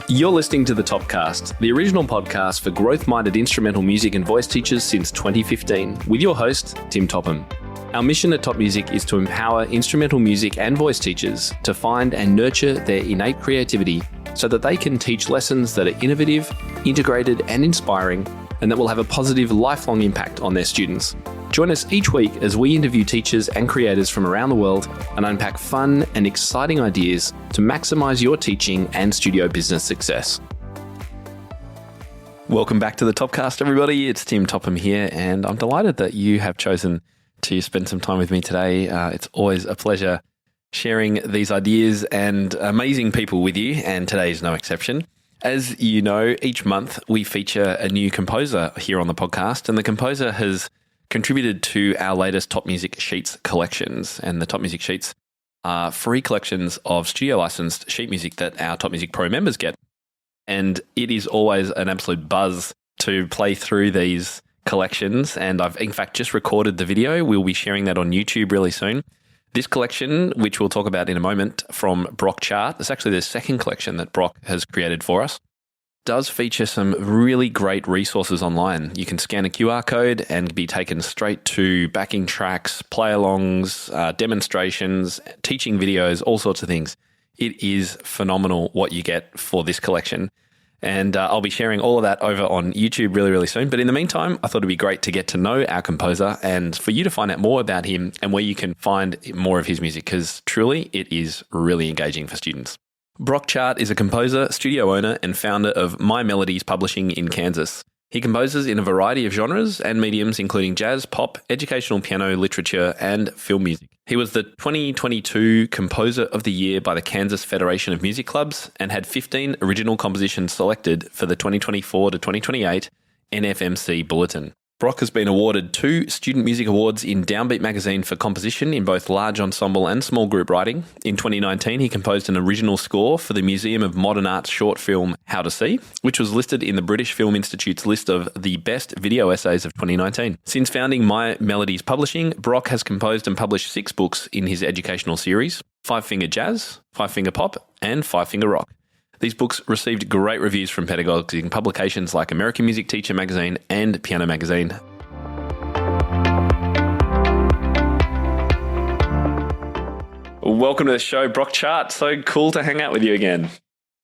You're listening to the Topcast, the original podcast for growth-minded instrumental music and voice teachers since 2015, with your host, Tim Topham. Our mission at Top Music is to empower instrumental music and voice teachers to find and nurture their innate creativity so that they can teach lessons that are innovative, integrated, and inspiring, and that will have a positive, lifelong impact on their students. Join us each week as we interview teachers and creators from around the world and unpack fun and exciting ideas to maximize your teaching and studio business success. Welcome back to the Topcast, everybody. It's Tim Topham here, and I'm delighted that you have chosen to spend some time with me today. It's always a pleasure sharing these ideas and amazing people with you, and today is no exception. As you know, each month we feature a new composer here on the podcast, and the composer has contributed to our latest Top Music Sheets collections. And the Top Music Sheets are free collections of studio licensed sheet music that our Top Music Pro members get. And it is always an absolute buzz to play through these collections. And I've in fact just recorded the video. We'll be sharing that on YouTube really soon. This collection, which we'll talk about in a moment, from Brock Chart, it's actually the second collection that Brock has created for us, does feature some really great resources online. You can scan a QR code and be taken straight to backing tracks, play-alongs, demonstrations, teaching videos, all sorts of things. It is phenomenal what you get for this collection. And I'll be sharing all of that over on YouTube really, really soon. But in the meantime, I thought it'd be great to get to know our composer and for you to find out more about him and where you can find more of his music, because truly it is really engaging for students. Brock Chart is a composer, studio owner, and founder of My-Melodies Publishing in Kansas. He composes in a variety of genres and mediums, including jazz, pop, educational piano, literature, and film music. He was the 2022 Composer of the Year by the Kansas Federation of Music Clubs and had 15 original compositions selected for the 2024 to 2028 NFMC Bulletin. Brock has been awarded 2 Student Music Awards in Downbeat magazine for composition in both large ensemble and small group writing. In 2019, he composed an original score for the Museum of Modern Art's short film How to See, which was listed in the British Film Institute's list of the best video essays of 2019. Since founding My-Melodies Publishing, Brock has composed and published 6 books in his educational series: 5-Finger Jazz, 5-Finger Pop, and 5-Finger Rock. These books received great reviews from pedagogues in publications like American Music Teacher magazine and Piano magazine. Welcome to the show, Brock Chart. So cool to hang out with you again.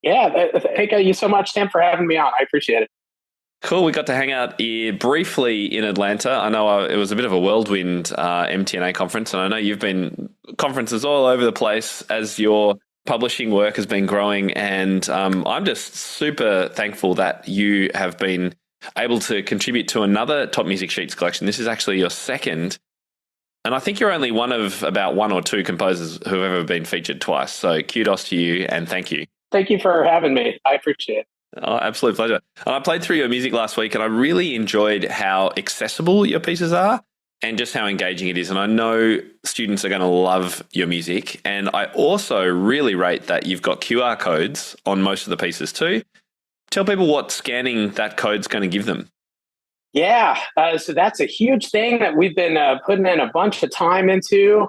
Yeah, thank you so much, Tim, for having me on. I appreciate it. Cool. We got to hang out here briefly in Atlanta. I know it was a bit of a whirlwind MTNA conference, and I know you've been conferences all over the place as your publishing work has been growing, and I'm just super thankful that you have been able to contribute to another Top Music Sheets collection. This is actually your second, and I think you're only one of about 1 or 2 composers who have ever been featured twice. So kudos to you and thank you. Thank you for having me. I appreciate it. Oh, absolute pleasure. And I played through your music last week, and I really enjoyed how accessible your pieces are and just how engaging it is. And I know students are going to love your music. And I also really rate that you've got QR codes on most of the pieces too. Tell people what scanning that code's going to give them. Yeah, so that's a huge thing that we've been putting in a bunch of time into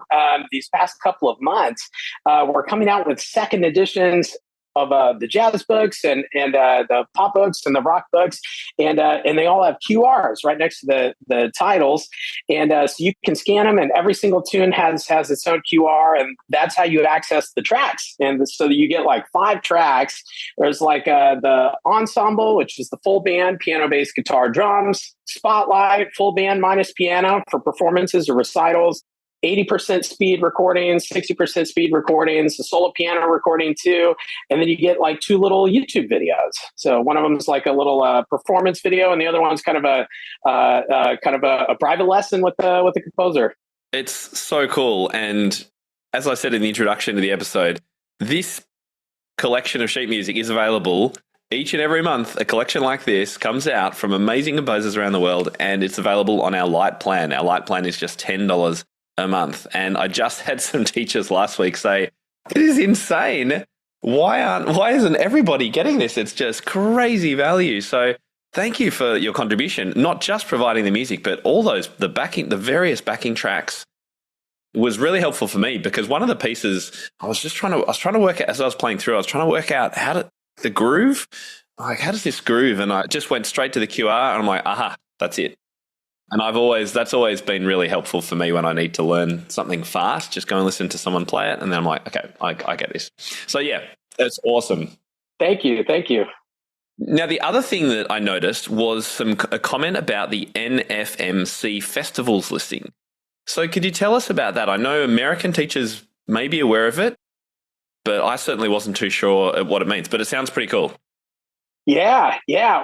these past couple of months. We're coming out with second editions of the jazz books and the pop books and the rock books, and they all have QRs right next to the titles, and so you can scan them, and every single tune has its own QR, and that's how you access the tracks. And so that you get like 5 tracks. There's like the ensemble, which is the full band, piano, bass, guitar, drums; spotlight, full band minus piano for performances or recitals; 80% speed recordings, 60% speed recordings, a solo piano recording too. And then you get like 2 little YouTube videos. So one of them is like a little performance video, and the other one's kind of a private lesson with the composer. It's so cool. And as I said in the introduction to the episode, this collection of sheet music is available each and every month. A collection like this comes out from amazing composers around the world, and it's available on our Lite plan. Our Lite plan is just $10 a month. And I just had some teachers last week say, it is insane. Why isn't everybody getting this? It's just crazy value. So thank you for your contribution, not just providing the music, but all the various backing tracks was really helpful for me, because one of the pieces I was trying to work out as I was playing through, I was trying to work out the groove. Like, how does this groove? And I just went straight to the QR and I'm like, aha, that's it. And that's always been really helpful for me when I need to learn something fast. Just go and listen to someone play it. And then I'm like, okay, I get this. So yeah, that's awesome. Thank you. Now, the other thing that I noticed was a comment about the NFMC festivals listing. So could you tell us about that? I know American teachers may be aware of it, but I certainly wasn't too sure what it means, but it sounds pretty cool. Yeah.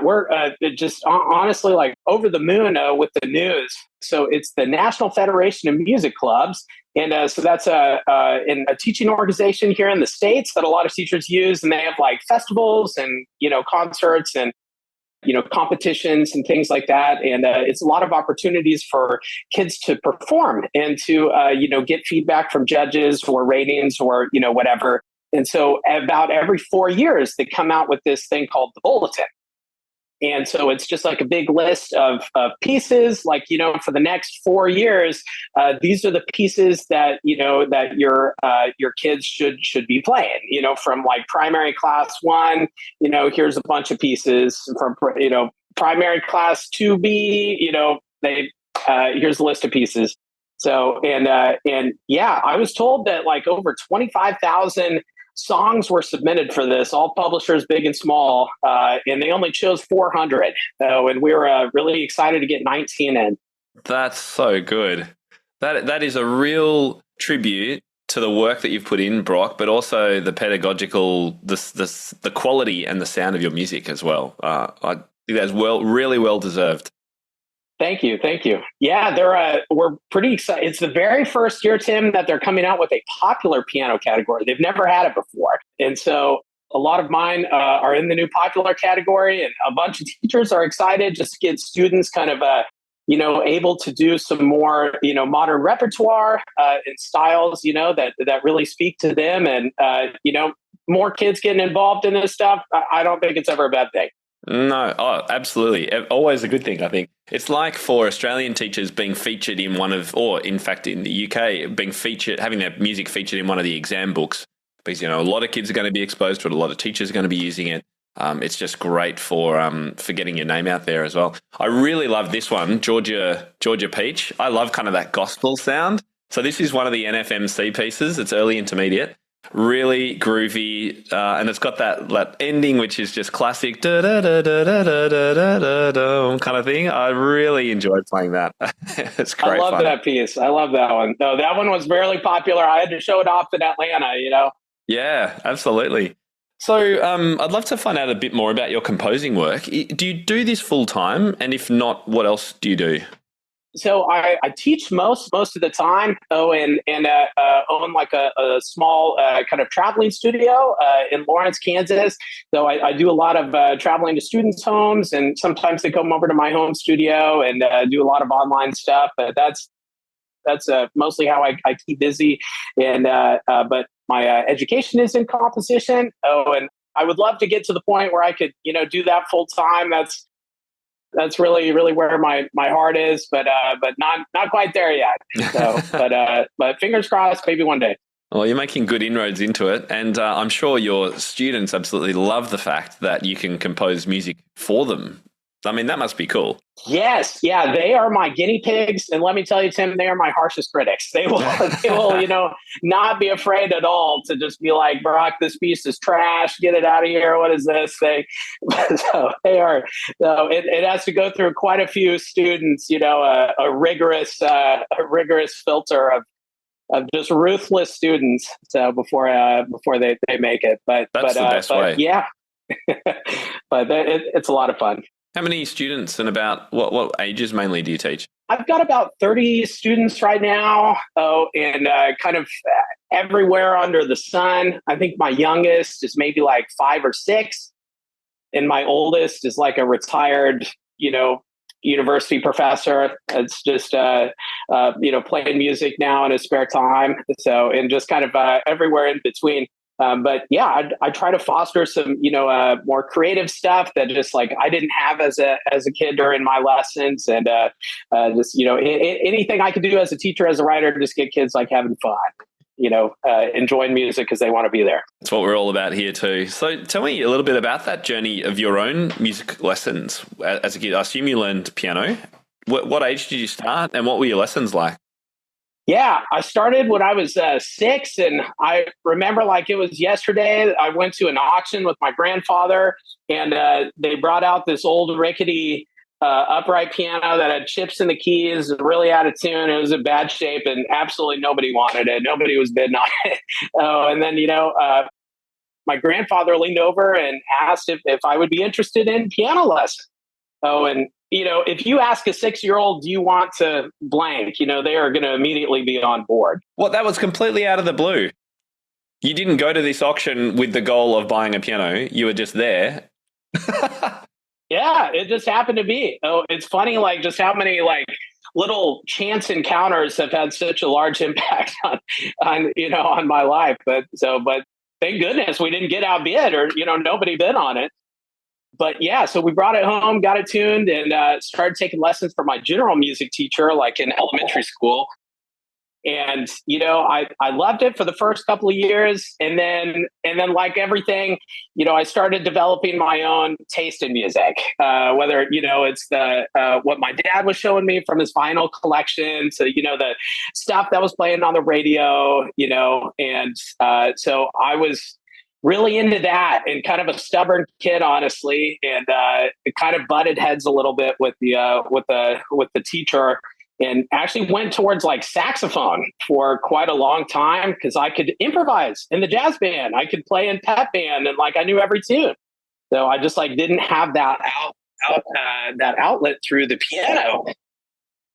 We're just honestly like over the moon with the news. So it's the National Federation of Music Clubs. And so that's in a teaching organization here in the States that a lot of teachers use. And they have like festivals and, concerts and, competitions and things like that. And it's a lot of opportunities for kids to perform and to, get feedback from judges or ratings or, whatever. And so about every 4 years, they come out with this thing called the Bulletin. And so it's just like a big list of pieces, like, for the next 4 years, these are the pieces that, that your kids should be playing, from like primary class 1, here's a bunch of pieces from, primary class 2B, here's a list of pieces. So, and yeah, I was told that like over 25,000 songs were submitted for this, all publishers, big and small, and they only chose 400. And we were really excited to get 19 in. That's so good. That is a real tribute to the work that you've put in, Brock, but also the pedagogical, the quality and the sound of your music as well. I think that's really well deserved. Thank you. Yeah, we're pretty excited. It's the very first year, Tim, that they're coming out with a popular piano category. They've never had it before. And so a lot of mine are in the new popular category, and a bunch of teachers are excited just to get students kind of, able to do some more, modern repertoire and styles, that really speak to them. And, more kids getting involved in this stuff. I don't think it's ever a bad thing. No, absolutely. Always a good thing, I think. It's like for Australian teachers being featured in or in fact in the UK, having their music featured in one of the exam books, because, a lot of kids are going to be exposed to it, a lot of teachers are going to be using it. It's just great for getting your name out there as well. I really love this one, Georgia Peach. I love kind of that gospel sound. So this is one of the NFMC pieces. It's early intermediate. Really groovy, and it's got that ending, which is just classic kind of thing. I really enjoyed playing that. It's great. I love that piece. I love that one. No, that one was fairly popular. I had to show it off in Atlanta. Yeah, absolutely. So, I'd love to find out a bit more about your composing work. Do you do this full time? And if not, what else do you do? So I teach most of the time, and own like a small kind of traveling studio in Lawrence, Kansas. So I do a lot of traveling to students' homes, and sometimes they come over to my home studio and do a lot of online stuff. That's mostly how I keep busy. And but my education is in composition. And I would love to get to the point where I could do that full time. That's really, really where my heart is, but not quite there yet. So, but fingers crossed, maybe one day. Well, you're making good inroads into it, and I'm sure your students absolutely love the fact that you can compose music for them. I mean, that must be cool. Yes, yeah, they are my guinea pigs, and let me tell you, Tim, they are my harshest critics. They will, not be afraid at all to just be like, Brock, this piece is trash. Get it out of here. What is this thing? So they are. So it has to go through quite a few students. A rigorous filter of just ruthless students. So before they make it, but that's the best way. Yeah, but it's a lot of fun. How many students and about what ages mainly do you teach? I've got about 30 students right now, and kind of everywhere under the sun. I think my youngest is maybe like 5 or 6, and my oldest is like a retired, university professor. It's just, playing music now in his spare time. So, and just kind of everywhere in between. But yeah, I try to foster some, more creative stuff that just like I didn't have as a kid during my lessons, and just anything I could do as a teacher, as a writer, to just get kids like having fun. enjoying music because they want to be there. That's what we're all about here too. So tell me a little bit about that journey of your own music lessons as a kid. I assume you learned piano. What age did you start, and what were your lessons like? Yeah, I started when I was 6, and I remember like it was yesterday. I went to an auction with my grandfather, and they brought out this old rickety upright piano that had chips in the keys, really out of tune. It was in bad shape, and absolutely nobody wanted it. Nobody was bidding on it. And then, my grandfather leaned over and asked if I would be interested in piano lessons. Oh, and if you ask a 6-year-old, do you want to blank, they are going to immediately be on board. Well, that was completely out of the blue. You didn't go to this auction with the goal of buying a piano. You were just there. Yeah, it just happened to be. Oh, it's funny, like just how many like little chance encounters have had such a large impact on my life. But thank goodness we didn't get outbid, or nobody bid on it. But yeah, so we brought it home, got it tuned, and started taking lessons from my general music teacher, like in elementary school. And I loved it for the first couple of years, and then like everything, I started developing my own taste in music. Whether it's the what my dad was showing me from his vinyl collection, to the stuff that was playing on the radio, and so I was really into that, and kind of a stubborn kid, honestly, and it kind of butted heads a little bit with the teacher. And actually went towards like saxophone for quite a long time because I could improvise in the jazz band. I could play in pep band, and like I knew every tune. So I just like didn't have that outlet through the piano.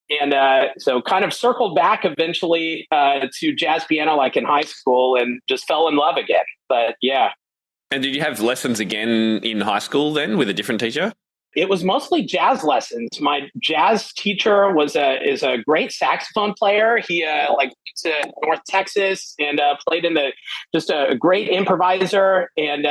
And so kind of circled back eventually to jazz piano like in high school, and just fell in love again. But yeah. And did you have lessons again in high school then with a different teacher? It was mostly jazz lessons. My jazz teacher is a great saxophone player. He went to North Texas and played in just a great improviser. And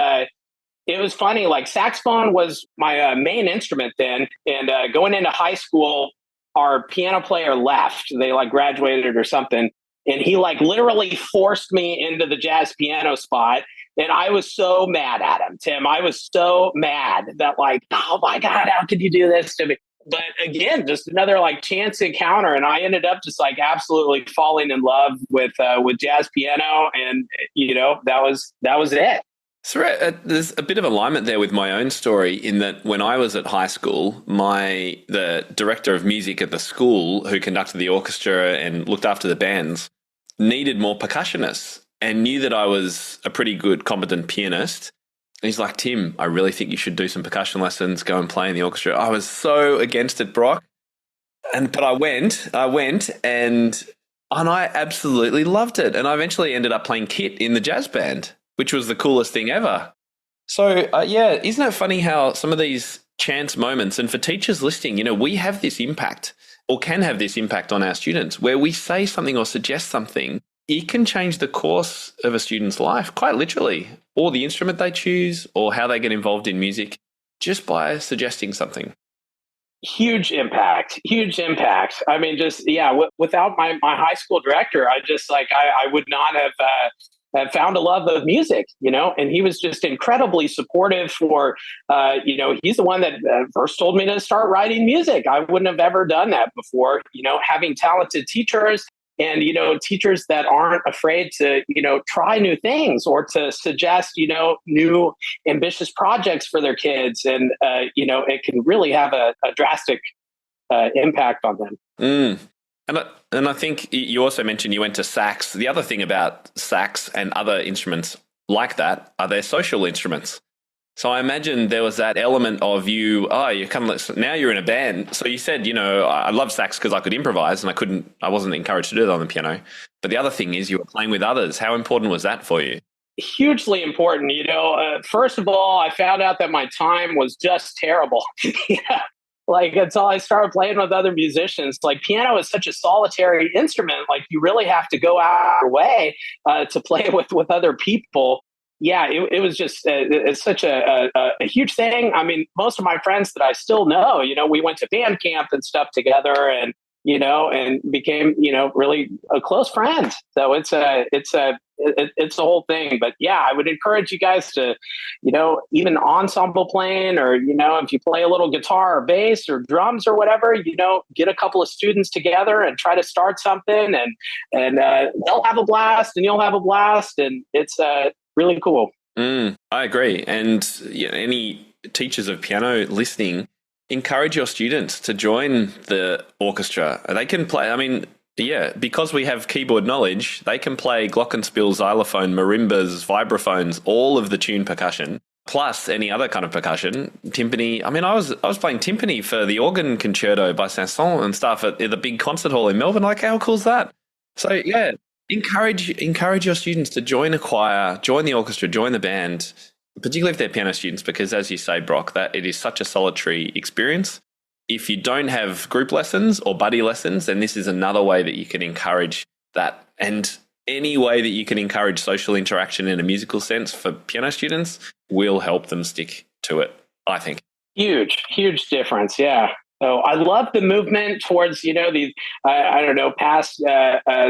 it was funny, like saxophone was my main instrument then. And going into high school, our piano player left. They like graduated or something. And he like literally forced me into the jazz piano spot. And I was so mad at him, Tim. I was so mad that like, oh my God, how could you do this to me? But again, just another like chance encounter. And I ended up just like absolutely falling in love with jazz piano. And, that was it. So there's a bit of alignment there with my own story, in that when I was at high school, the director of music at the school who conducted the orchestra and looked after the bands needed more percussionists, and knew that I was a pretty good, competent pianist. And he's like, Tim, I really think you should do some percussion lessons, go and play in the orchestra. I was so against it, Brock. But I went and I absolutely loved it. And I eventually ended up playing kit in the jazz band, which was the coolest thing ever. So, isn't it funny how some of these chance moments, and for teachers listening, we have this impact, or can have this impact on our students, where we say something or suggest something, it can change the course of a student's life, quite literally, or the instrument they choose, or how they get involved in music, just by suggesting something. Huge impact. I mean, just, without my high school director, I just like, I would not have found a love of music, and he was just incredibly supportive for, he's the one that first told me to start writing music. I wouldn't have ever done that before, having talented teachers. And, teachers that aren't afraid to, try new things, or to suggest, new ambitious projects for their kids. And, it can really have a drastic impact on them. Mm. And I think you also mentioned you went to sax. The other thing about sax and other instruments like that are they're social instruments. So I imagine there was that element of you're kind of, now you're in a band. So you said, I love sax because I could improvise, and I wasn't encouraged to do that on the piano. But the other thing is you were playing with others. How important was that for you? Hugely important. First of all, I found out that my time was just terrible. Like until I started playing with other musicians. Like piano is such a solitary instrument. Like you really have to go out of your way to play with other people. Yeah, it was just it's such a huge thing. I mean, most of my friends that I still know, we went to band camp and stuff together, and and became, really a close friend. So it's the whole thing. But yeah, I would encourage you guys to, even ensemble playing, or, if you play a little guitar or bass or drums or whatever, get a couple of students together and try to start something, and they'll have a blast and you'll have a blast. And it's really cool. I agree. And any teachers of piano listening, encourage your students to join the orchestra. They can play, because we have keyboard knowledge, they can play glockenspiel, xylophone, marimbas, vibraphones, all of the tune percussion, plus any other kind of percussion, timpani. I was playing timpani for the organ concerto by Saint-Saëns and stuff at the big concert hall in Melbourne. Like, how cool is that? So yeah, encourage your students to join a choir, join the orchestra, join the band, particularly if they're piano students, because as you say, Brock, that it is such a solitary experience. If you don't have group lessons or buddy lessons, then this is another way that you can encourage that. And any way that you can encourage social interaction in a musical sense for piano students will help them stick to it, I think. Huge difference. Yeah. So I love the movement towards, these, past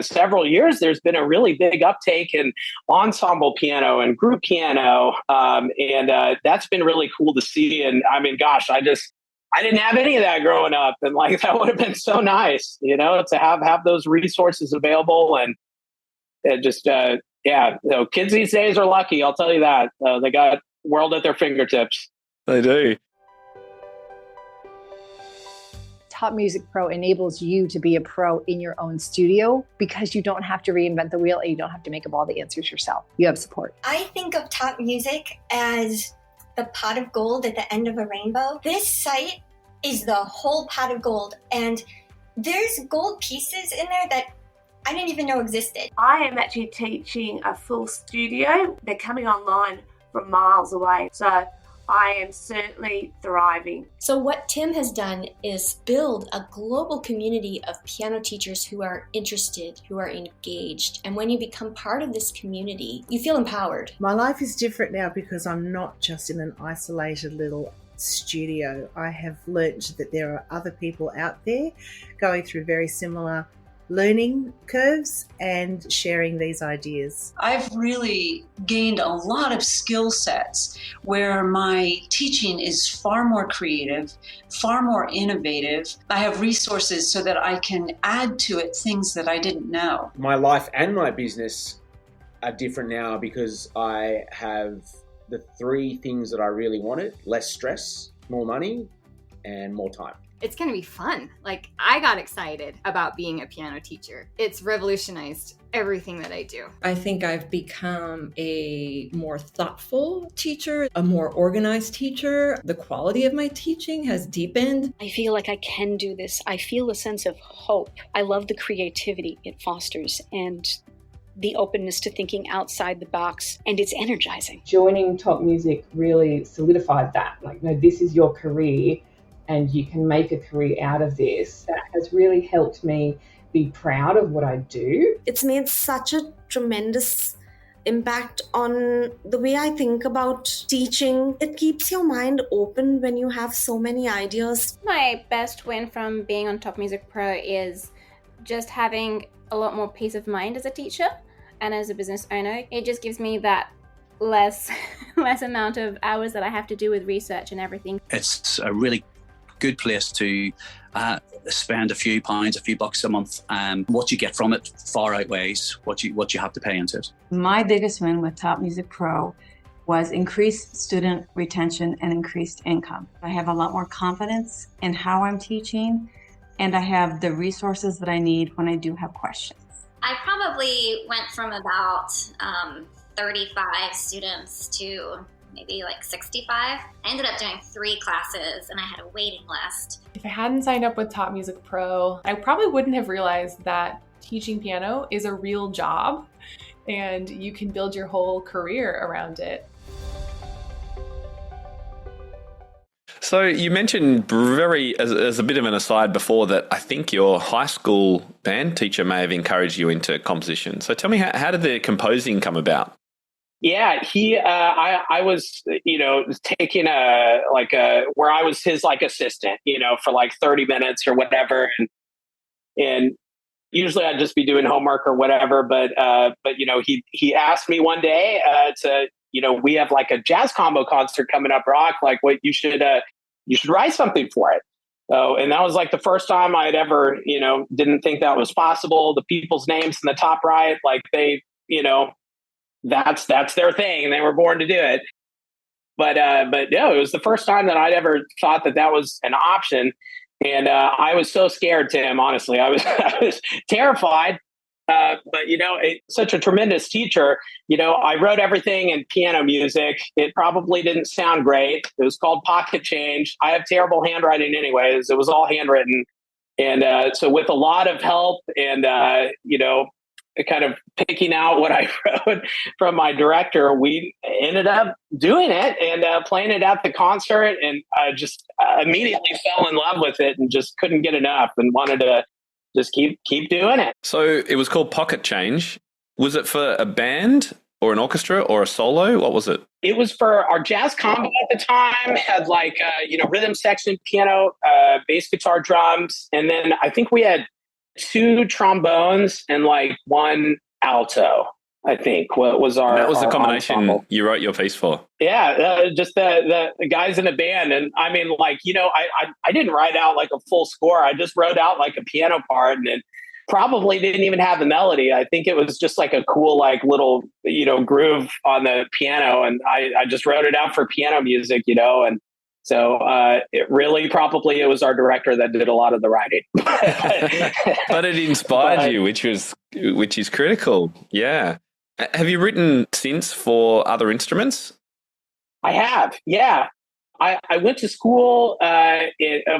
several years, there's been a really big uptake in ensemble piano and group piano. And that's been really cool to see. And gosh, I didn't have any of that growing up. And that would have been so nice, to have those resources available. And just, kids these days are lucky. I'll tell you that. They got world at their fingertips. They do. Top Music Pro enables you to be a pro in your own studio because you don't have to reinvent the wheel and you don't have to make up all the answers yourself. You have support. I think of Top Music as the pot of gold at the end of a rainbow. This site is the whole pot of gold, and there's gold pieces in there that I didn't even know existed. I am actually teaching a full studio. They're coming online from miles away. So I am certainly thriving. So what Tim has done is build a global community of piano teachers who are interested, who are engaged. And when you become part of this community, you feel empowered. My life is different now because I'm not just in an isolated little studio. I have learnt that there are other people out there going through very similar learning curves and sharing these ideas. I've really gained a lot of skill sets where my teaching is far more creative, far more innovative. I have resources so that I can add to it things that I didn't know. My life and my business are different now because I have the three things that I really wanted: less stress, more money, and more time. It's going to be fun. I got excited about being a piano teacher. It's revolutionized everything that I do. I think I've become a more thoughtful teacher, a more organized teacher. The quality of my teaching has deepened. I feel like I can do this. I feel a sense of hope. I love the creativity it fosters and the openness to thinking outside the box, and it's energizing. Joining Top Music really solidified that. This is your career, and you can make a career out of this. That has really helped me be proud of what I do. It's made such a tremendous impact on the way I think about teaching. It keeps your mind open when you have so many ideas. My best win from being on Top Music Pro is just having a lot more peace of mind as a teacher and as a business owner. It just gives me that less amount of hours that I have to do with research and everything. It's a really good place to spend a few pounds, a few bucks a month. What you get from it far outweighs what you have to pay into it. My biggest win with Top Music Pro was increased student retention and increased income. I have a lot more confidence in how I'm teaching, and I have the resources that I need when I do have questions. I probably went from about 35 students to maybe 65. I ended up doing 3 classes and I had a waiting list. If I hadn't signed up with Top Music Pro, I probably wouldn't have realized that teaching piano is a real job and you can build your whole career around it. So you mentioned as a bit of an aside before that I think your high school band teacher may have encouraged you into composition. So tell me, how did the composing come about? Yeah, I was, taking where I was his assistant, for 30 minutes or whatever. And And usually I'd just be doing homework or whatever. But he asked me one day we have like a jazz combo concert coming up, Rock. Like, what you should write something for it. So, and that was like the first time I'd ever, didn't think that was possible. The people's names in the top right, like they, that's their thing. They were born to do it. But no, it was the first time that I'd ever thought that was an option. And I was so scared, Tim, honestly. I was terrified. But, such a tremendous teacher. I wrote everything in piano music. It probably didn't sound great. It was called Pocket Change. I have terrible handwriting anyways. It was all handwritten. And so with a lot of help and, kind of picking out what I wrote from my director, we ended up doing it and playing it at the concert. And I just immediately fell in love with it and just couldn't get enough and wanted to just keep doing it. So it was called Pocket Change. Was it for a band or an orchestra or a solo? What was it? It was for our jazz combo at the time. Had like rhythm section, piano, bass guitar, drums, and then I think we had 2 trombones and like 1 alto. I think what was our that was the combination ensemble. You wrote your piece for. Yeah, just the guys in the band. And I mean, like, I didn't write out like a full score. I just wrote out like a piano part and it probably didn't even have the melody. I think it was just like a cool, like little, groove on the piano. And I just wrote it out for piano music, and so it was our director that did a lot of the writing. But it inspired you, which is critical. Yeah. Have you written since for other instruments? I have, yeah. I went to school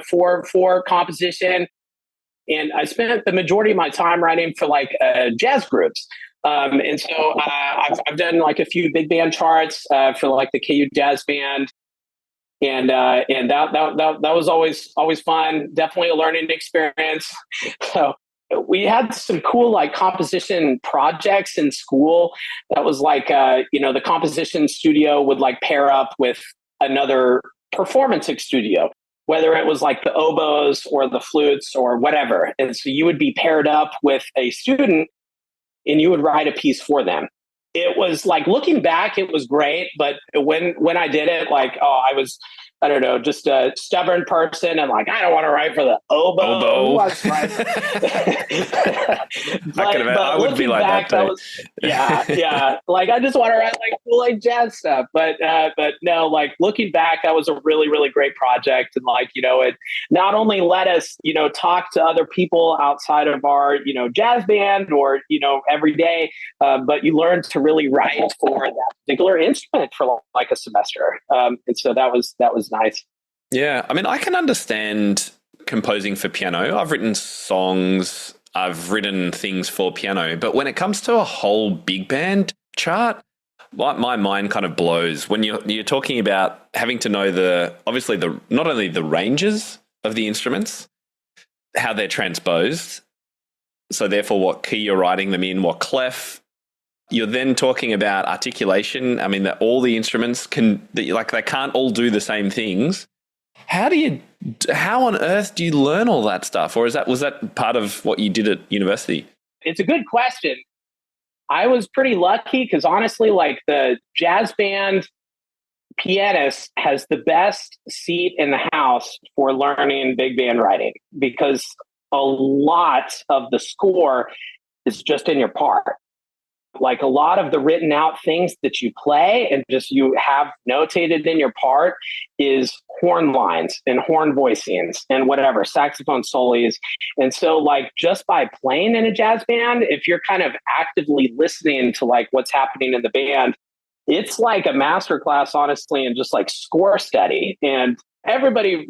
for composition, and I spent the majority of my time writing for like jazz groups. And so I've done like a few big band charts for like the KU Jazz Band, and that was always fun. Definitely a learning experience. So we had some cool like composition projects in school. That was like the composition studio would like pair up with another performance studio, whether it was like the oboes or the flutes or whatever. And so you would be paired up with a student and you would write a piece for them. It was like, looking back, it was great. But when I did it, like, I was, I don't know, just a stubborn person. And like, I don't want to write for the oboe. I would be like that too. Yeah. Like, I just want to write like cool, like jazz stuff. But no, like looking back, that was a really, really great project. And like, it not only let us, talk to other people outside of our, jazz band or, every day, but you learned to really write for that particular instrument for like a semester. And so that was nice. Yeah. I mean, I can understand composing for piano. I've written songs, I've written things for piano, but when it comes to a whole big band chart, my mind kind of blows when you're talking about having to know not only the ranges of the instruments, how they're transposed, so therefore what key you're writing them in, what clef. You're then talking about articulation. I mean, that all the instruments they can't all do the same things. How on earth do you learn all that stuff? Or was that part of what you did at university? It's a good question. I was pretty lucky because honestly, like the jazz band pianist has the best seat in the house for learning big band writing because a lot of the score is just in your part. Like a lot of the written out things that you play and just you have notated in your part is horn lines and horn voicings and whatever, saxophone solos. And so like just by playing in a jazz band, if you're kind of actively listening to like what's happening in the band, it's like a masterclass, honestly, and just like score study. And everybody,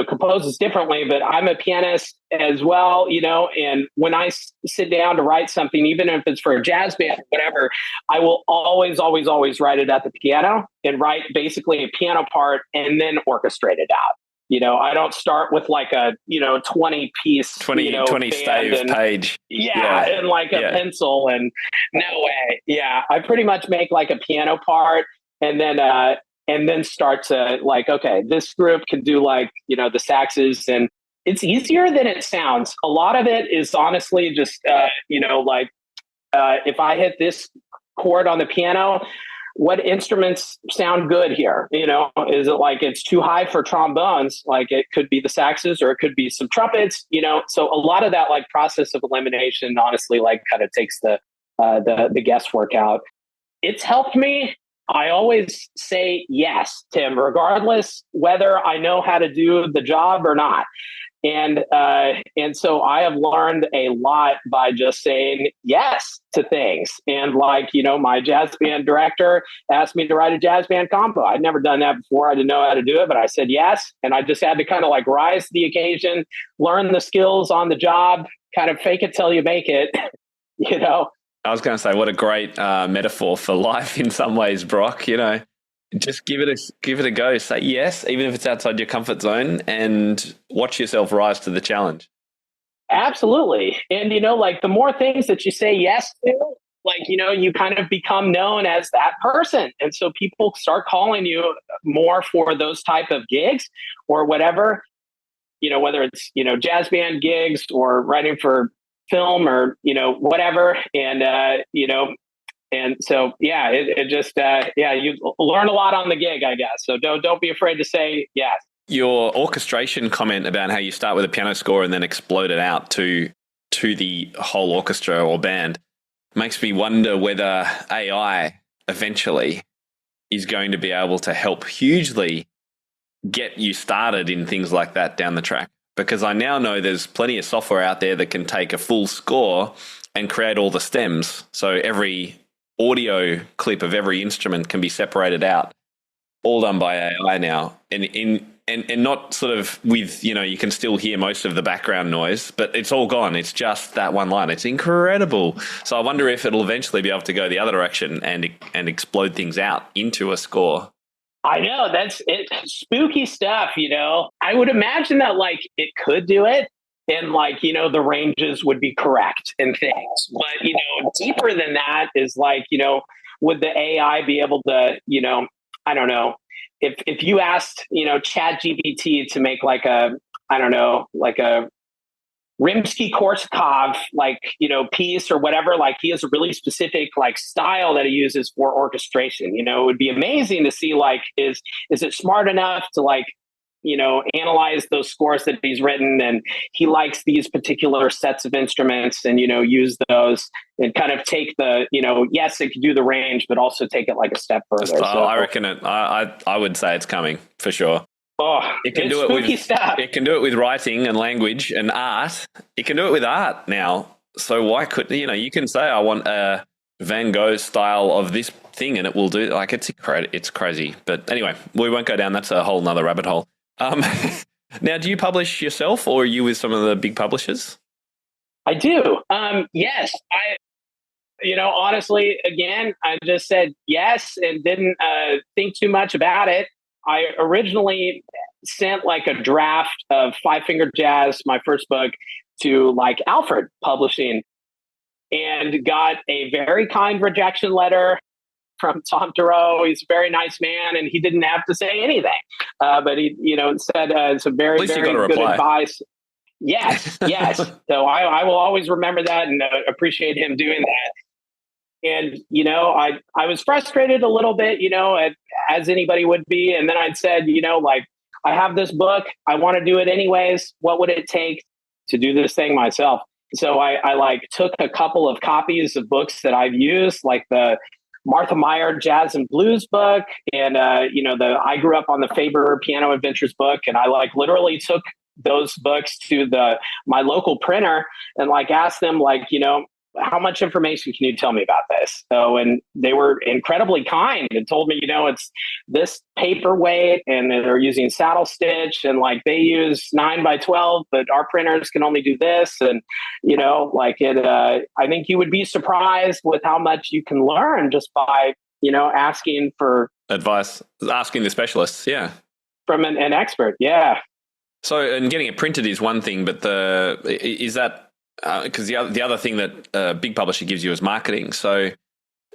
composes differently, but I'm a pianist as well, and when I sit down to write something, even if it's for a jazz band, whatever, I will always, always, always write it at the piano and write basically a piano part and then orchestrate it out. I don't start with like a, 20 piece, 20 stave page. And like a pencil and no way. Yeah. I pretty much make like a piano part and then start to like, okay, this group can do like, the saxes and it's easier than it sounds. A lot of it is honestly just, if I hit this chord on the piano, what instruments sound good here? Is it like it's too high for trombones? Like it could be the saxes or it could be some trumpets, So a lot of that like process of elimination, honestly, like kind of takes the guesswork out. It's helped me. I always say yes, Tim, regardless whether I know how to do the job or not. And so I have learned a lot by just saying yes to things. And like, my jazz band director asked me to write a jazz band compo. I'd never done that before. I didn't know how to do it, but I said yes. And I just had to kind of like rise to the occasion, learn the skills on the job, kind of fake it till you make it, I was going to say, what a great metaphor for life in some ways, Brock. Just give it a go. Say yes, even if it's outside your comfort zone, and watch yourself rise to the challenge. Absolutely. And, like the more things that you say yes to, like, you kind of become known as that person. And so people start calling you more for those type of gigs or whatever, whether it's, jazz band gigs or writing for film or, whatever. And, and so, yeah, it just, you learn a lot on the gig, I guess. So don't be afraid to say yes. Your orchestration comment about how you start with a piano score and then explode it out to the whole orchestra or band makes me wonder whether AI eventually is going to be able to help hugely get you started in things like that down the track. Because I now know there's plenty of software out there that can take a full score and create all the stems. So every audio clip of every instrument can be separated out, all done by AI now. And not sort of with, you can still hear most of the background noise, but it's all gone. It's just that one line. It's incredible. So I wonder if it'll eventually be able to go the other direction and explode things out into a score. I know, that's it. Spooky stuff, I would imagine that like it could do it and like, the ranges would be correct and things. But, deeper than that is like, would the AI be able to, I don't know, if you asked, ChatGPT to make like a Rimsky-Korsakov, piece or whatever, like he has a really specific style that he uses for orchestration. It would be amazing to see is it smart enough to analyze those scores that he's written, and he likes these particular sets of instruments and, use those and kind of take the, yes, it can do the range, but also take it like a step further. So, I reckon I would say it's coming for sure. Oh, it can do it with stuff. It can do it with writing and language and art. It can do it with art now. So why couldn't you can say I want a Van Gogh style of this thing and it will do it's crazy. But anyway, we won't go down. That's a whole nother rabbit hole. Now, do you publish yourself or are you with some of the big publishers? I do. Yes. Honestly, again, I just said yes and didn't think too much about it. I originally sent a draft of Five Finger Jazz, my first book, to Alfred Publishing and got a very kind rejection letter from Tom Thoreau. He's a very nice man and he didn't have to say anything. But he, said some very, very good advice. Yes, yes. So I will always remember that and appreciate him doing that. And, I was frustrated a little bit, as anybody would be. And then I'd said, I have this book. I want to do it anyways. What would it take to do this thing myself? So I took a couple of copies of books that I've used, like the Martha Meyer Jazz and Blues book and, I grew up on the Faber Piano Adventures book. And I literally took those books to my local printer and asked them how much information can you tell me about this? So, and they were incredibly kind and told me, it's this paperweight and they're using saddle stitch and they use 9x12, but our printers can only do this. And, I think you would be surprised with how much you can learn just by, asking for advice, asking the specialists. Yeah. From an expert. Yeah. So, and getting it printed is one thing, but is that, because the other thing that big publisher gives you is marketing. So,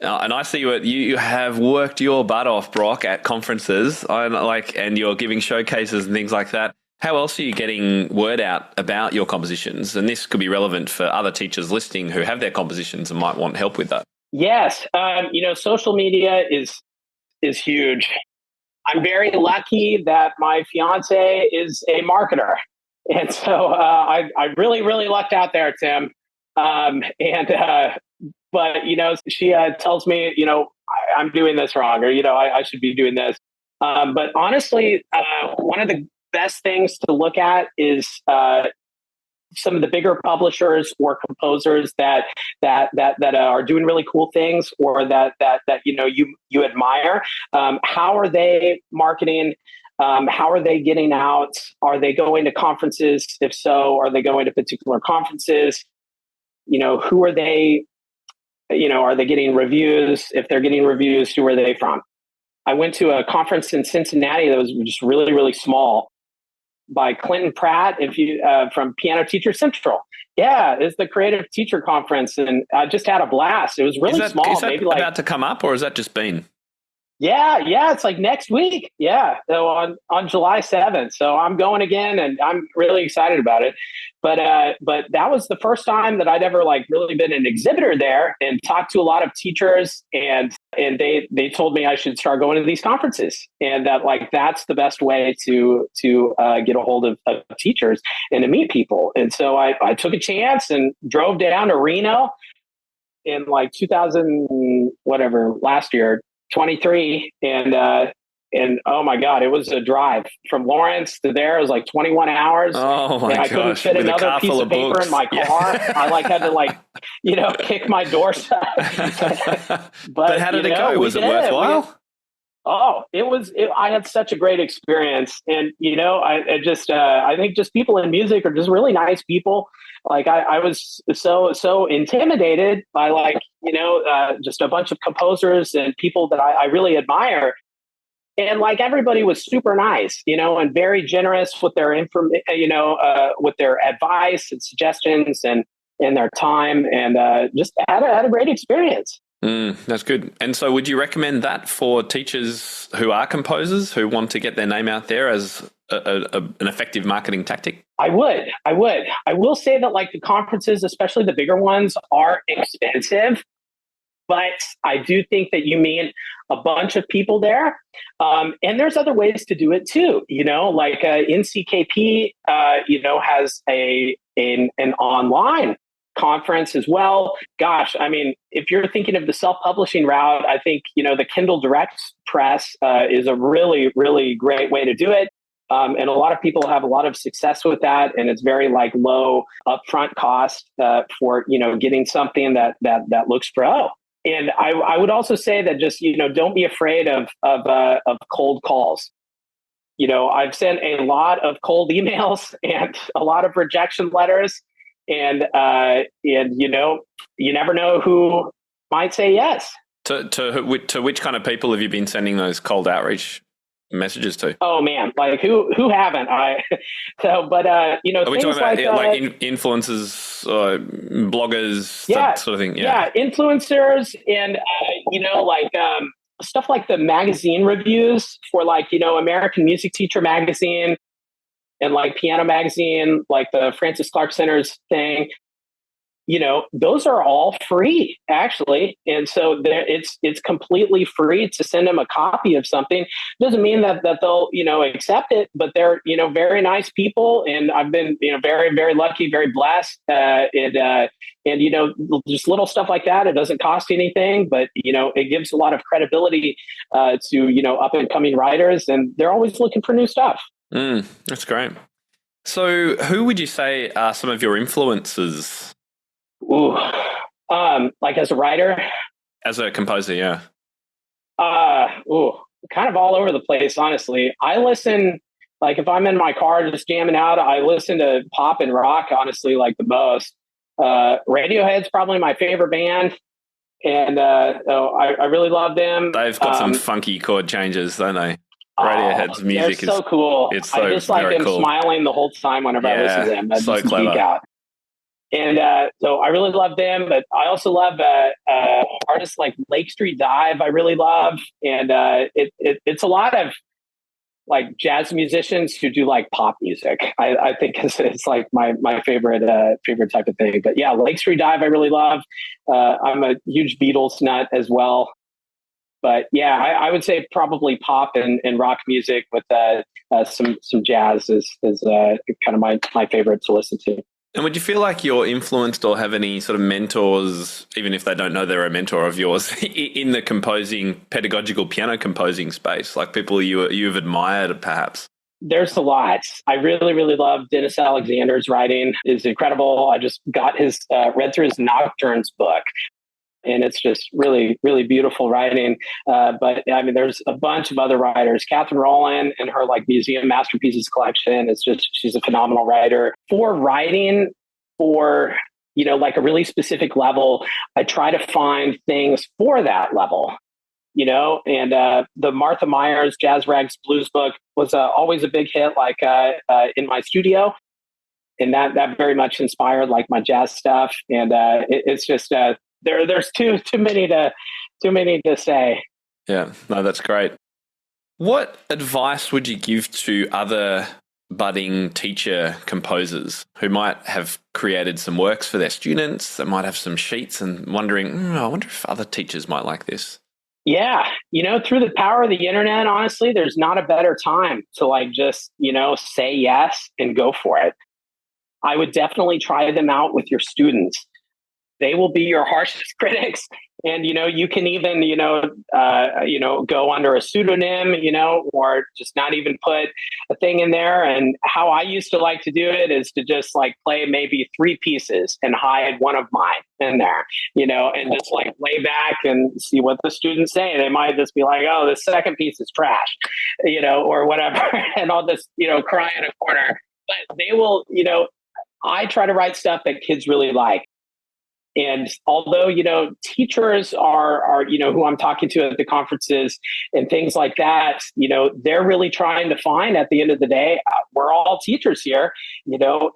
and I see you have worked your butt off, Brock, at conferences, and you're giving showcases and things like that. How else are you getting word out about your compositions? And this could be relevant for other teachers listening who have their compositions and might want help with that. Yes. Social media is huge. I'm very lucky that my fiance is a marketer. And so I really, really lucked out there, Tim. But she tells me, I'm doing this wrong, or, I should be doing this. But honestly, one of the best things to look at is some of the bigger publishers or composers that are doing really cool things, or that you admire. How are they marketing? How are they getting out? Are they going to conferences? If so, are they going to particular conferences? Who are they? Are they getting reviews? If they're getting reviews, who are they from? I went to a conference in Cincinnati that was just really, really small, by Clinton Pratt, from Piano Teacher Central. Yeah, it's the Creative Teacher Conference, and I just had a blast. It was really small. Is that maybe about to come up, or has that just been? Yeah, it's like next week. Yeah, so on July 7th. So I'm going again, and I'm really excited about it. But that was the first time that I'd ever really been an exhibitor there, and talked to a lot of teachers, and they told me I should start going to these conferences, and that that's the best way to get a hold of teachers and to meet people. And so I took a chance and drove down to Reno in 2000 whatever last year. 23, and oh my God, it was a drive from Lawrence to there. It was 21 hours. Oh my gosh! I couldn't fit another piece of paper in my car. Yeah. I had to kick my door shut. but how did it go? Was it worthwhile? I had such a great experience, and I think just people in music are just really nice people. I was so intimidated by just a bunch of composers and people that I really admire, and everybody was super nice, and very generous with their with their advice and suggestions and their time, and just had a great experience. That's good. And so would you recommend that for teachers who are composers who want to get their name out there as an effective marketing tactic? I would. I will say that the conferences, especially the bigger ones, are expensive, but I do think that you meet a bunch of people there. And there's other ways to do it too. NCKP, has an online conference as well. Gosh, I mean, if you're thinking of the self-publishing route, I think, the Kindle Direct Press is a really, really great way to do it. And a lot of people have a lot of success with that. And it's very low upfront cost for, getting something that looks pro. And I would also say that just, don't be afraid of cold calls. I've sent a lot of cold emails and a lot of rejection letters. And you never know who might say yes. To which kind of people have you been sending those cold outreach messages to? Oh man, who haven't? Are we talking about influencers, bloggers, that sort of thing? Yeah, influencers, and stuff like the magazine reviews for American Music Teacher magazine. And Piano Magazine, the Francis Clark Center's thing, those are all free actually. And so it's completely free to send them a copy of something. Doesn't mean that they'll, accept it, but they're, very nice people. And I've been, very, very lucky, very blessed. And just little stuff like that. It doesn't cost anything, but, it gives a lot of credibility to, up and coming writers, and they're always looking for new stuff. That's great. So who would you say are some of your influences? Ooh, as a writer? As a composer, yeah. Kind of all over the place, honestly. I listen, if I'm in my car just jamming out, I listen to pop and rock, honestly, the most. Radiohead's probably my favorite band. And I really love them. They've got some funky chord changes, don't they? Radiohead's music is so cool. It's so I just like them cool. Smiling the whole time whenever I listen to them. I so just clever. geek out. And so I really love them, but I also love artists like Lake Street Dive. I really love, and it's a lot of like jazz musicians who do like pop music. I think it's like my favorite type of thing. But yeah, Lake Street Dive I really love. I'm a huge Beatles nut as well. But yeah, I would say probably pop and rock music with some jazz is kind of my favorite to listen to. And would you feel like you're influenced or have any sort of mentors, even if they don't know they're a mentor of yours, in the pedagogical piano composing space, like people you've admired perhaps? There's a lot. I really, really love Dennis Alexander's writing. It's incredible. I just got read through his Nocturnes book. And it's just really, really beautiful writing. But I mean, there's a bunch of other writers. Catherine Rowland and her like Museum Masterpieces collection. She's a phenomenal writer. For writing for, like a really specific level, I try to find things for that level, and the Martha Myers Jazz Rags Blues book was always a big hit, like in my studio. And that very much inspired like my jazz stuff. And it's just, there's too many to say. Yeah, no, that's great. What advice would you give to other budding teacher composers who might have created some works for their students, that might have some sheets and wondering, I wonder if other teachers might like this? Yeah, through the power of the internet, honestly, there's not a better time to like just, say yes and go for it. I would definitely try them out with your students. They will be your harshest critics. And, you can even, go under a pseudonym, or just not even put a thing in there. And how I used to like to do it is to just like play maybe 3 pieces and hide one of mine in there, and just like lay back and see what the students say. They might just be like, oh, the second piece is trash, or whatever. And I'll just, cry in a corner. But they will, I try to write stuff that kids really like. And although, teachers are, who I'm talking to at the conferences and things like that, they're really trying to find at the end of the day, we're all teachers here,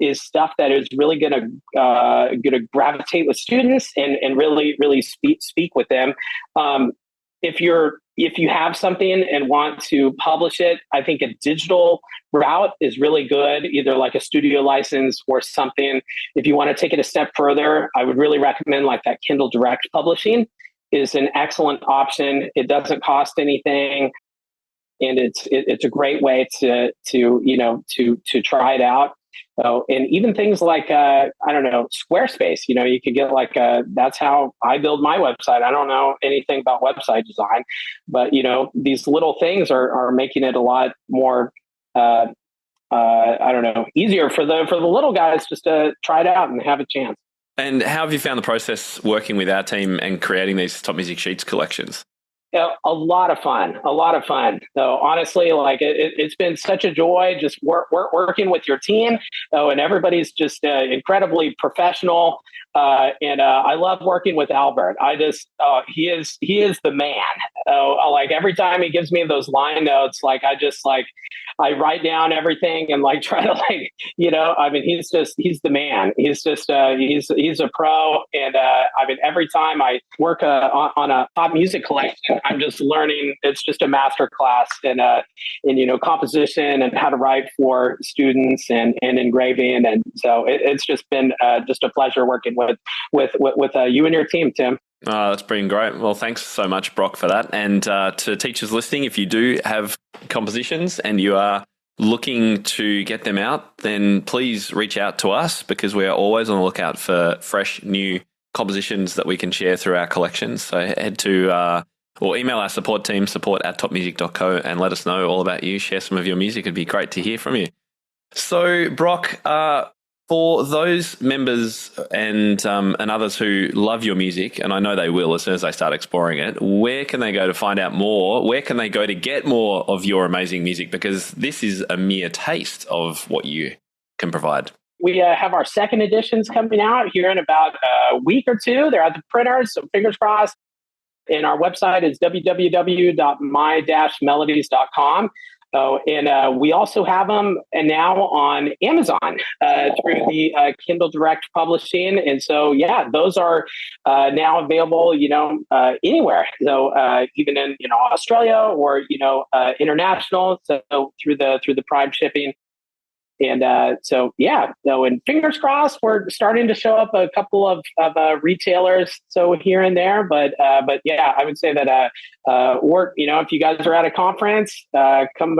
is stuff that is really going to gravitate with students and really, really speak with them. If you have something and want to publish it, I think a digital route is really good, either like a studio license or something. If you want to take it a step further, I would really recommend like that Kindle Direct publishing is an excellent option. It doesn't cost anything. And it's a great way to try it out. And even things like, Squarespace, you could get like, that's how I build my website. I don't know anything about website design, but, these little things are making it a lot more, easier for the little guys just to try it out and have a chance. And how have you found the process working with our team and creating these Top Music Sheets collections? A lot of fun. So honestly, like it's been such a joy just working with your team. And everybody's just incredibly professional. And I love working with Albert. He is the man. Like every time he gives me those line notes, like I write down everything and like try to he's the man. He's just he's a pro. And every time I work on a pop music collection, I'm just learning. It's just a master class in composition and how to write for students and engraving. And so it's just been just a pleasure working with you and your team, Tim. That's been great. Well, thanks so much, Brock, for that. And to teachers listening, if you do have compositions and you are looking to get them out, then please reach out to us because we are always on the lookout for fresh, new compositions that we can share through our collections. So head to or email our support team, support@topmusic.co, and let us know all about you. Share some of your music. It'd be great to hear from you. So, Brock, for those members and others who love your music, and I know they will as soon as they start exploring it, where can they go to find out more? Where can they go to get more of your amazing music? Because this is a mere taste of what you can provide. We have our second editions coming out here in about a week or two. They're at the printers, so fingers crossed. And our website is www.my-melodies.com. Oh, and we also have them and now on Amazon through the Kindle Direct Publishing. And so, yeah, those are now available, anywhere. So even in, Australia or, international. So through the Prime shipping. And and fingers crossed, we're starting to show up a couple of retailers, so here and there. But yeah, I would say that if you guys are at a conference, come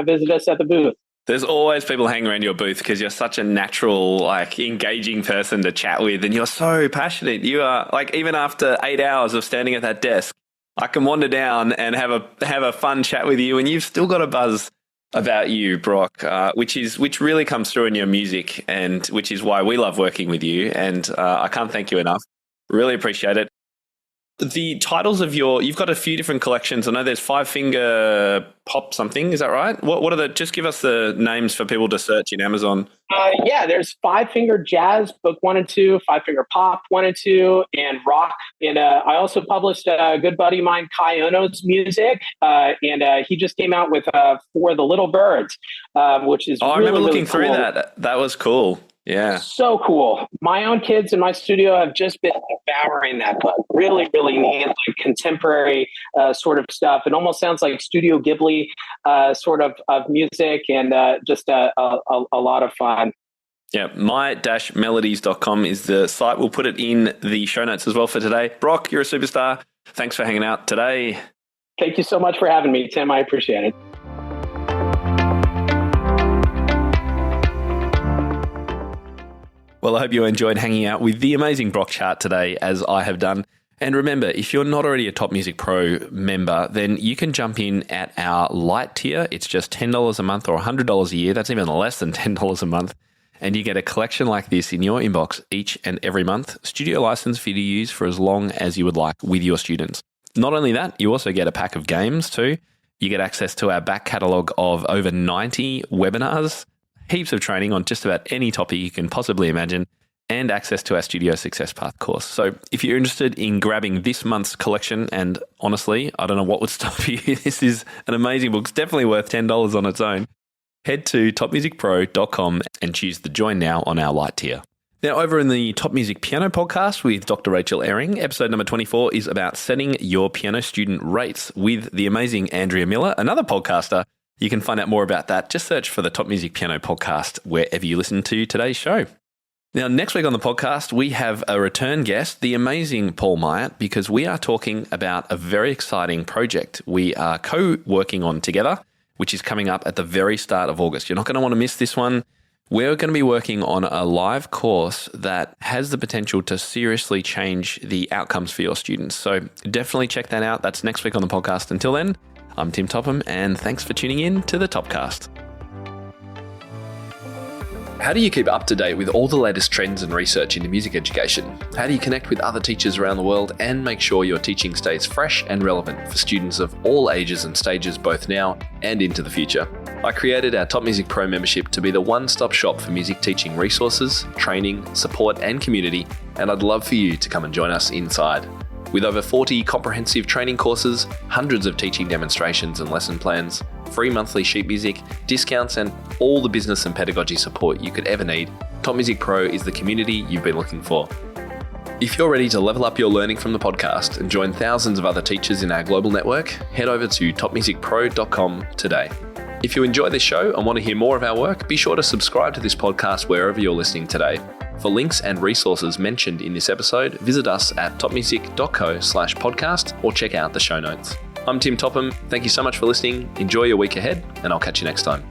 visit us at the booth. There's always people hanging around your booth because you're such a natural, engaging person to chat with, and you're so passionate. You are even after 8 hours of standing at that desk, I can wander down and have a fun chat with you, and you've still got a buzz about you, Brock, which really comes through in your music, and which is why we love working with you. And I can't thank you enough. Really appreciate it. The titles of you've got a few different collections. I know there's 5 Finger Pop something. Is that right? What are just give us the names for people to search in Amazon. There's 5 Finger Jazz Book 1 and 2, 5 Finger Pop 1 and 2, and Rock. And I also published a good buddy of mine, Kai Ono's music, and he just came out with For the Little Birds, which is I remember looking through that. That was cool. Yeah. So cool. My own kids in my studio have just been devouring that book. Really, really neat, contemporary sort of stuff. It almost sounds like Studio Ghibli sort of music, and just a lot of fun. Yeah, my-melodies.com is the site. We'll put it in the show notes as well for today. Brock, you're a superstar. Thanks for hanging out today. Thank you so much for having me, Tim. I appreciate it. Well, I hope you enjoyed hanging out with the amazing Brock Chart today, as I have done. And remember, if you're not already a Top Music Pro member, then you can jump in at our light tier. It's just $10 a month or $100 a year. That's even less than $10 a month. And you get a collection like this in your inbox each and every month. Studio license for you to use for as long as you would like with your students. Not only that, you also get a pack of games too. You get access to our back catalogue of over 90 webinars, heaps of training on just about any topic you can possibly imagine, and access to our Studio Success Path course. So if you're interested in grabbing this month's collection, and honestly, I don't know what would stop you. This is an amazing book. It's definitely worth $10 on its own. Head to topmusicpro.com and choose the Join Now on our light tier. Now, over in the Top Music Piano podcast with Dr. Rachel Ehring, episode number 24 is about setting your piano student rates with the amazing Andrea Miller, another podcaster. You can find out more about that. Just search for the Top Music Piano podcast wherever you listen to today's show. Now, next week on the podcast, we have a return guest, the amazing Paul Myatt, because we are talking about a very exciting project we are co-working on together, which is coming up at the very start of August. You're not going to want to miss this one. We're going to be working on a live course that has the potential to seriously change the outcomes for your students. So definitely check that out. That's next week on the podcast. Until then, I'm Tim Topham, and thanks for tuning in to the Topcast. How do you keep up to date with all the latest trends and research into music education? How do you connect with other teachers around the world and make sure your teaching stays fresh and relevant for students of all ages and stages, both now and into the future? I created our Top Music Pro membership to be the one-stop shop for music teaching resources, training, support, and community, and I'd love for you to come and join us inside. With over 40 comprehensive training courses, hundreds of teaching demonstrations and lesson plans, free monthly sheet music, discounts, and all the business and pedagogy support you could ever need, Top Music Pro is the community you've been looking for. If you're ready to level up your learning from the podcast and join thousands of other teachers in our global network, head over to topmusicpro.com today. If you enjoy this show and want to hear more of our work, be sure to subscribe to this podcast wherever you're listening today. For links and resources mentioned in this episode, visit us at topmusic.co/podcast or check out the show notes. I'm Tim Topham. Thank you so much for listening. Enjoy your week ahead, and I'll catch you next time.